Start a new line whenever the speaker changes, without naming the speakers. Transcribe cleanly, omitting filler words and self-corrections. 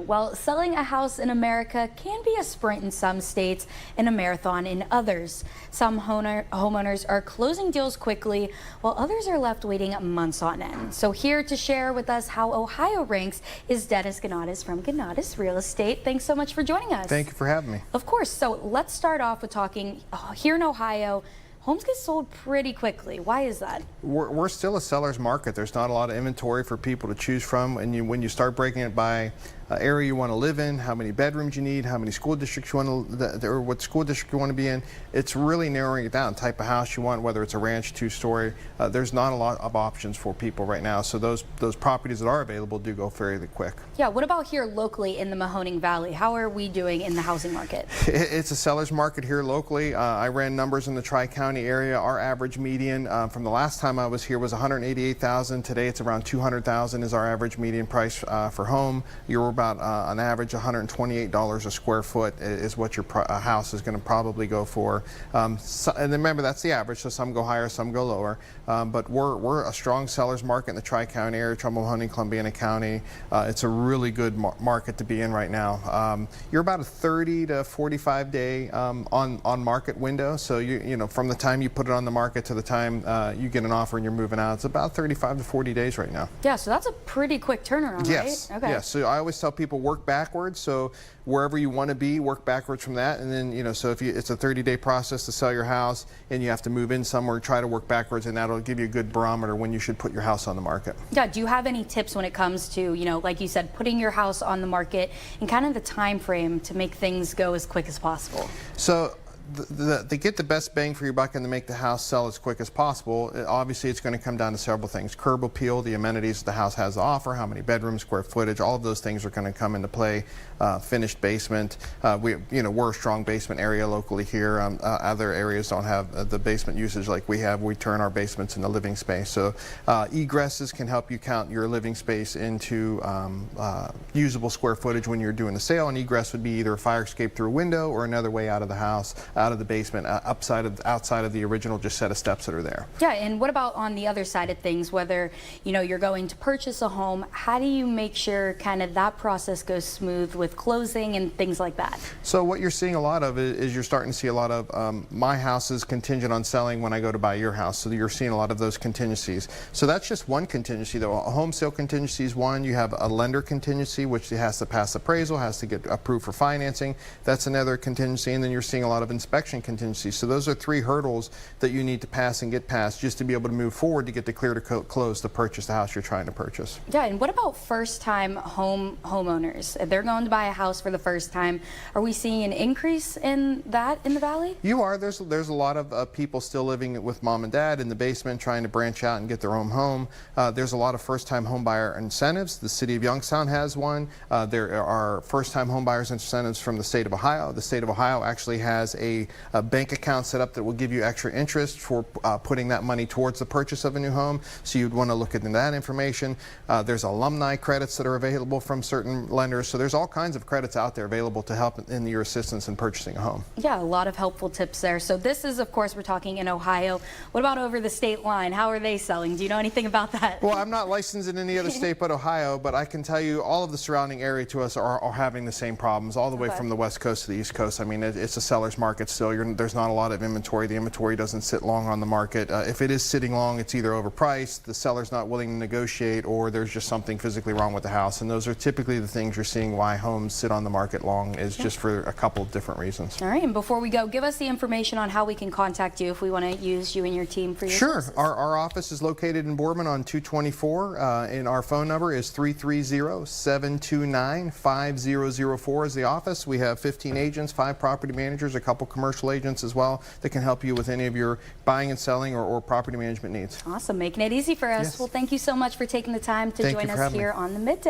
Well, selling a house in America can be a sprint in some states and a marathon in others. Some homeowners are closing deals quickly, while others are left waiting months on end. So here to share with us how Ohio ranks is Dennis Ganadis from Ganadis Real Estate. Thanks so much for joining us.
Thank you for having me.
Of course. So let's start off with talking here in Ohio. Homes get sold pretty quickly. Why is that?
We're still a seller's market. There's not a lot of inventory for people to choose from, and when you start breaking it by area you want to live in, how many bedrooms you need, how many school districts you want to, or what school district you want to be in, it's really narrowing it down. Type of house you want, whether it's a ranch, two-story. There's not a lot of options for people right now, so those properties that are available do go fairly quick.
Yeah. What about here locally in the Mahoning Valley? How are we doing in the housing market?
It's a seller's market here locally. I ran numbers in the Tri-County area. Our average median from the last time I was here was $188,000. Today it's around $200,000 is our average median price for home. You're about on average $128 a square foot is what your house is going to probably go for. And remember, that's the average, so some go higher, some go lower. But we're a strong seller's market in the Tri-County area, Trumbull, Mahoning, Columbiana County. It's a really good market to be in right now. You're about a 30 to 45 day on market window, so you know, from the time you put it on the market to the time you get an offer and you're moving out, it's about 35 to 40 days right now.
Yeah, so that's a pretty quick turnaround,
yes,
right? Okay.
Yes, so I always tell people work backwards, so wherever you want to be, work backwards from that, and then, you know, so if it's a 30-day process to sell your house and you have to move in somewhere, try to work backwards, and that'll give you a good barometer when you should put your house on the market. Yeah,
do you have any tips when it comes to, you know, like you said, putting your house on the market and kind of the time frame to make things go as quick as possible?
So to get the best bang for your buck and to make the house sell as quick as possible, obviously it's going to come down to several things. Curb appeal, the amenities the house has to offer, how many bedrooms, square footage, all of those things are going to come into play. Finished basement, we're a strong basement area locally here. Other areas don't have the basement usage like we have. We turn our basements into living space. So egresses can help you count your living space into usable square footage when you're doing the sale. An egress would be either a fire escape through a window or another way out of the house, out of the basement, outside of the original just set of steps that are there.
Yeah, and what about on the other side of things, whether, you know, you're going to purchase a home, how do you make sure kind of that process goes smooth with closing and things like that?
So what you're seeing a lot of is you're starting to see a lot of my house is contingent on selling when I go to buy your house, so you're seeing a lot of those contingencies. So that's just one contingency though. A home sale contingency is one. You have a lender contingency, which has to pass appraisal, has to get approved for financing. That's another contingency, and then you're seeing a lot of inspection contingencies. So those are three hurdles that you need to pass and get past just to be able to move forward to get the clear to close to purchase the house you're trying to purchase.
Yeah, and what about first-time homeowners? They're going to buy a house for the first time. Are we seeing an increase in that in the Valley?
You are. There's a lot of people still living with mom and dad in the basement trying to branch out and get their own home. There's a lot of first-time homebuyer incentives. The city of Youngstown has one. There are first-time homebuyers incentives from the state of Ohio. The state of Ohio actually has a bank account set up that will give you extra interest for putting that money towards the purchase of a new home. So you'd want to look into that information. There's alumni credits that are available from certain lenders. So there's all kinds of credits out there available to help in your assistance in purchasing a home.
Yeah, a lot of helpful tips there. So this is, of course, we're talking in Ohio. What about over the state line? How are they selling? Do you know anything about that?
Well, I'm not licensed in any other state but Ohio, but I can tell you all of the surrounding area to us are having the same problems all the way from the West Coast to the East Coast. I mean, it's a seller's market still. There's not a lot of inventory. The inventory doesn't sit long on the market. If it is sitting long, it's either overpriced, the seller's not willing to negotiate, or there's just something physically wrong with the house. And those are typically the things you're seeing why homes sit on the market long, is just for a couple of different reasons.
All right, and before we go, give us the information on how we can contact you if we want to use you and your team for your services.
Our office is located in Boardman on 224, and our phone number is 330-729-5004 is the office. We have 15 agents, 5 property managers, a couple commercial agents as well that can help you with any of your buying and selling or property management needs.
Awesome, making it easy for us.
Yes.
Well, thank you so much for taking the time to join us here on the Midday.